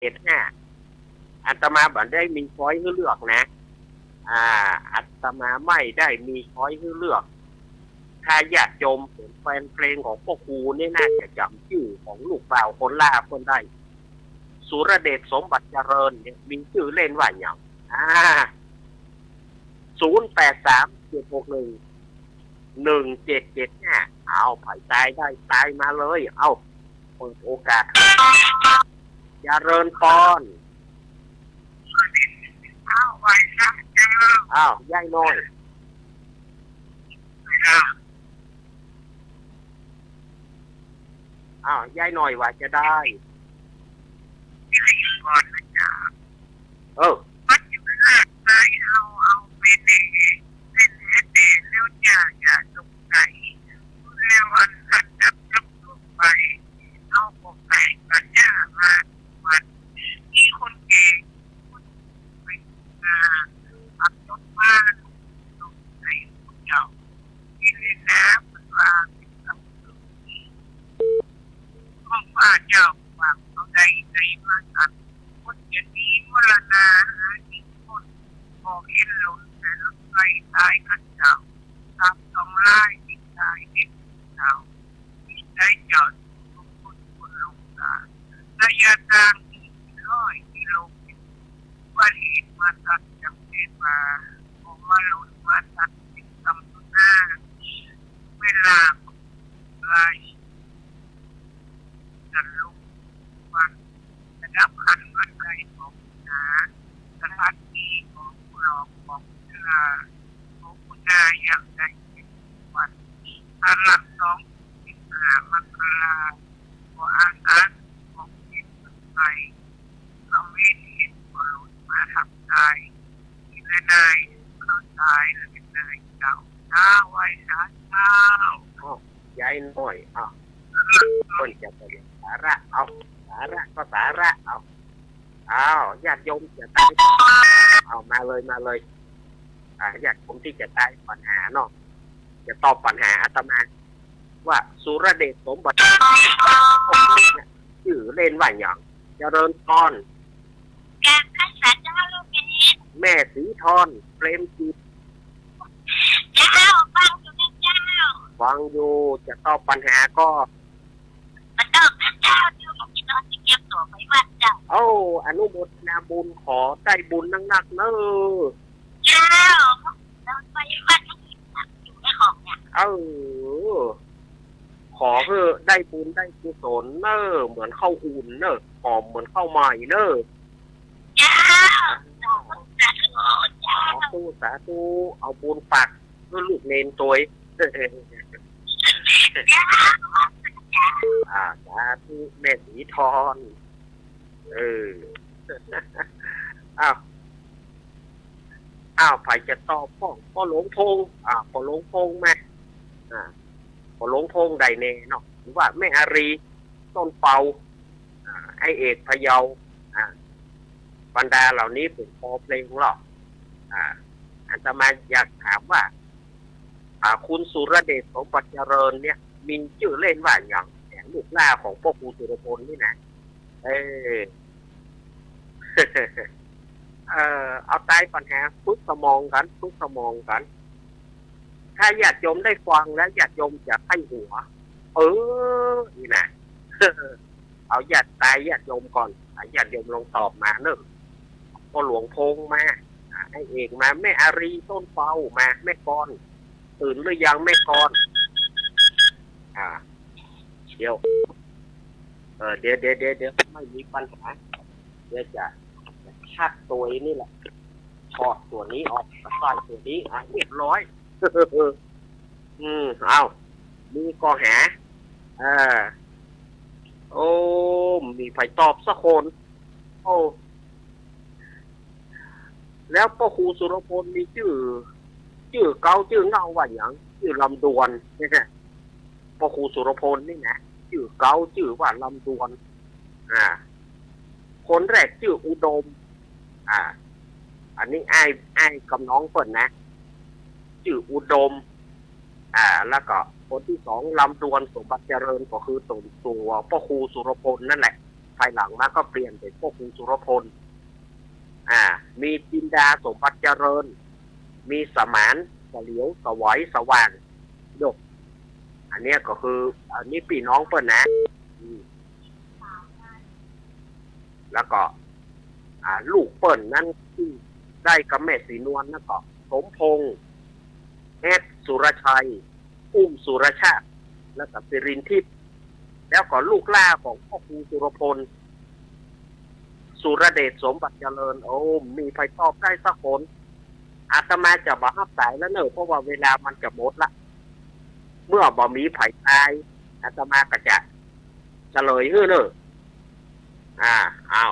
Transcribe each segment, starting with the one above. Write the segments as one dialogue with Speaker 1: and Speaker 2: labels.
Speaker 1: เอ็ดห้าอาตมาบัดได้มีช้อยให้เลือกนะอาตมาไม่ได้มีช้อยให้เลือกถ้าญาติโยมเป็นแฟนเพลงของพ่อครูนี่น่าจะจำชื่อของลูกบ่าวคนล่าคนได้สุรเดชสมบัติเจริญเนี่ยมีชื่อเล่นว่าอย่าง0837611775เอาไผ่ตายได้ตายมาเลยเอาเปิดโอกาสเจริญพรอ้าวย่ายน้อยอ้าวยายหน่อยว่าจะได้เออยายน้อยคนจะไปสาระเอาสาระก็สาระเอาญาติโยมจะตายเอามาเลยญาติผมที่จะตายปัญหาเนาะจะตอบปัญหาอาตมาว่าสุรเดชสมบัติชื่อเล่นว่าอย่างเจริญพรแม่สีทอนเปรมจิตฟังอยู่จะตอบปัญหาก็อนุโมทนาบุญขอได้บุญนักๆเนอะขอเพื่อได้บุญได้กุศลเนอะเหมือนข้าวอุ่นเนอะหอมเหมือนข้าวใหม่เนอะสาธุเอาบุญปักเพื่อลูกเนนตัวสาธุแม่สีทอนอ้าวไผ่จะตอบพ่อหลวงพงพ่อหลวงพงไหมพ่อหลวงพงใดเน่เนาะหรือว่าแม่อารีต้นเปาไอเอกพะเยาบรรดาเหล่านี้เป็นพอเพลงหรอกอาตมาอยากถามว่าคุณสุรเดชสมบัติเจริญเนี่ยมีชื่อเล่นว่าอย่างลูกล่าของพ่อครูสุรพลนี่นะเอาใต้ปัญหาทุกสมองกันถ้าญาติโยมได้ฟังแล้วญาติโยมจะให้หัวนี่นะเอาญาติโยมก่อนญาติโยมลองตอบมาเนอะพ่อหลวงพงมาไอเอกมาแม่อารีต้นเฝ้ามาแม่กรตื่นหรือยังแม่กรเดี๋ยวไม่มีปัญหาเดี๋ยวจะชักตัวนี่แหละถอดตัวนี้ออกใส่ตัวนี้เรียบร้อยเอามีก็หามีไผ่ตอบสักคนแล้วพ่อครูสุรพลมีชื่อเก่าชื่อเงาว่าอย่างชื่อลำดวนนี่นะพ่อครูสุรพลนี่นะชื่อเก่าชื่อว่าลำดวนคนแรกชื่ออุดมอันนี้ไอ้กับน้องเปิ่นนะชื่ออุดมแล้วก็คนที่สองลำดวนสมบัติเจริญก็คือตัวพ่อครูสุรพลนั่นแหละ ภายหลังมาก็เปลี่ยนเป็นพ่อครูสุรพลมีจินดาสมบัติเจริญมีสมานเฉลียวสวัยสว่างยกอันเนี้ยก็คืออันนี้พี่น้องเปิ้ลนะแล้วก็ลูกเปิ้ลนั้นที่ได้กับแม่สีนวลนั่นก็สมพงษ์แอดสุรชัยอุ้มสุรชาติและกับสิรินทิพย์แล้วก็ลูกล่าของพ่อครูสุรพลสุรเดชสมบัติเจริญโอ้มีใครตอบได้สักคนอาตมาจะบอกสายแล้วเนอะเพราะว่าเวลามันจะหมดละเมื่อบ่มีไผ่ตายอาตมาก็จะเฉลยเฮ้อเนอะเอา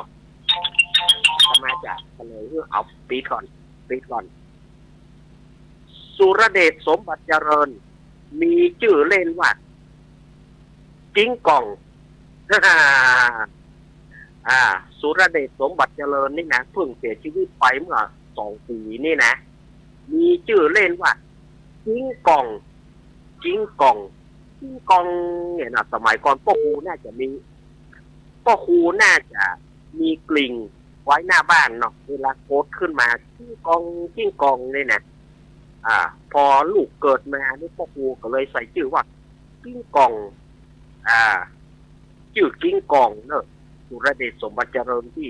Speaker 1: อาตมาจะเฉลยเฮ้อเอาปีก่อนสุรเดชสมบัติเจริญมีชื่อเล่นว่ากิ้งก่องสุรเดชสมบัติเจริญนี่นะเพิ่งเสียชีวิตไปเมื่อ2 ปีนี่นะมีชื่อเล่นว่ากิ้งก่องเนี่ยนะสมัยก่อนพ่อครูน่าจะมีกลิ่งไว้หน้าบ้านเนาะเวลาโคตรขึ้นมากิ้งกองนี่นะพอลูกเกิดมานี่พ่อครูก็เลยใส่ชื่อว่ากิ้งกองชื่อกิ้งกองเนอะสุรเดชสมบัติเจริญที่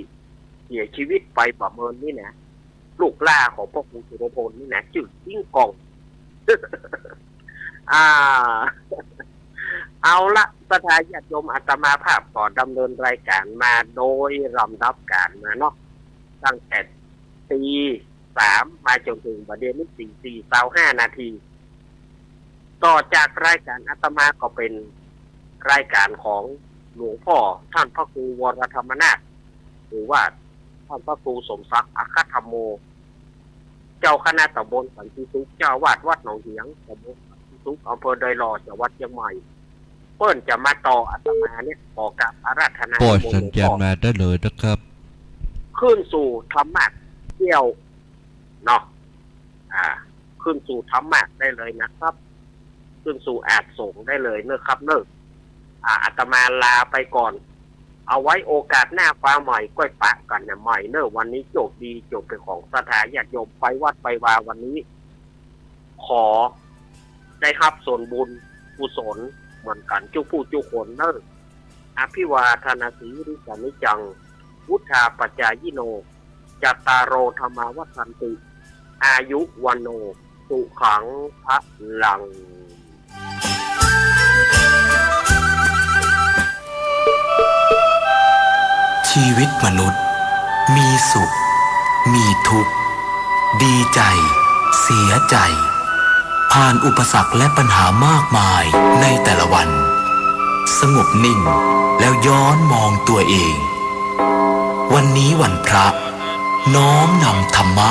Speaker 1: เสียชีวิตไปประเมินนี่นะลูกล่าของพ่อครูสุรพลนี่นะชื่อกิ้งกอง เอาละสถานญาติโยมอาตมาภาพก่อนดำเนินรายการมาโดยลำดับการมาเนาะตั้งแต่ตี3มาจนถึงประเด็นนี้4:25 นาทีต่อจากรายการอาตมาก็เป็นรายการของหลวงพ่อท่านพระครูวรธรรมนาถหรือว่าท่านพระครูสมศักดิ์อัคคธรรมโมเจ้าคณะตำบลสันติสุขเจ้าวาดวัดหนองเหียงตำบลสันติสุขอำเภอดอยหล่อจังหวัดเชียงใหม่เปิ้นจะมาต่ออาตมาเนี่ยขอกับอาราธนา
Speaker 2: ปล่อยสัญญาณมาได้เลยนะครับ
Speaker 1: ขึ้นสู่ธรรมะเที่ยวเนาะขึ้นสู่ธรรมะได้เลยนะครับขึ้นสู่อาจส่งได้เลยเนอะครับเนอะอาตมาลาไปก่อนเอาไว้โอกาสหน้าฟ้าใหม่ก้อยปะกันเนี่ยใหม่เนอะวันนี้โจบดีโจบเป็นของสถานญาติโยมไปวัดไปวาวันนี้ขอได้รับส่วนบุญกุศลเหมือนกันจุผู้จุคนเนอะอภิวาทนาสีริสานิจังวุฒาปัจจายิโนจัตตารโอธรรมาวัฏันติอายุวันโนสุขังพระลัง
Speaker 3: ชีวิตมนุษย์มีสุขมีทุกข์ดีใจเสียใจผ่านอุปสรรคและปัญหามากมายในแต่ละวันสงบนิ่งแล้วย้อนมองตัวเองวันนี้วันพระน้อมนำธรรมะ